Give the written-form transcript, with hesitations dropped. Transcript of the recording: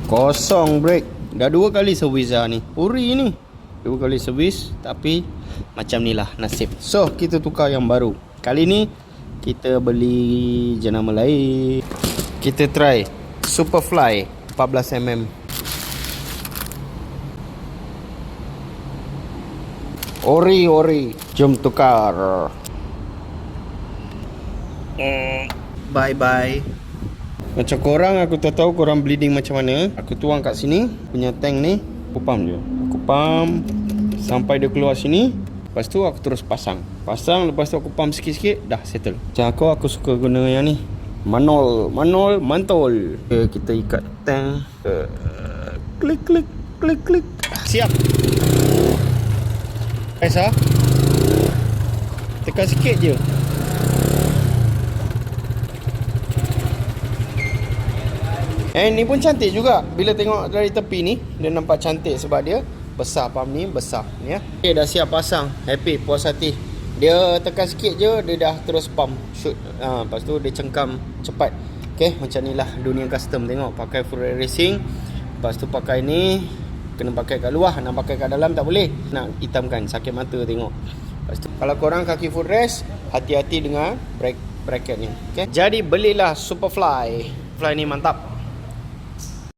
Kosong brake. Dah 2 kali servis dah ni. Ori ni 2 kali servis, tapi macam ni lah nasib. So kita tukar yang baru. Kali ni kita beli jenama lain. Kita try Superfly 14mm. Ori. Jom tukar. Bye. Macam korang, aku tak tahu korang bleeding macam mana. Aku tuang kat sini punya tank ni. Aku pump je. Aku pump sampai dia keluar sini. Lepas tu aku terus pasang. Lepas tu aku pump sikit-sikit. Dah settle. Macam aku suka guna yang ni. Manol mantol. Okay, kita ikat tank. Klik. Siap. Aisyah, tekan sikit je. Ni pun cantik juga. Bila tengok dari tepi ni, dia nampak cantik sebab dia besar. Pump ni besar ni ya. Okay, dah siap pasang. Happy, puas hati. Dia tekan sikit je, dia dah terus pump shoot. Lepas tu dia cengkam cepat. Okay, macam ni lah dunia custom. Tengok, pakai full racing. Lepas tu pakai ni, kena pakai kat luar. Nak pakai kat dalam tak boleh. Nak hitamkan, sakit mata tengok. Lepas tu, kalau korang kaki full rest, hati-hati dengan bracket ni. Okay? Jadi belilah Superfly. Fly ni mantap.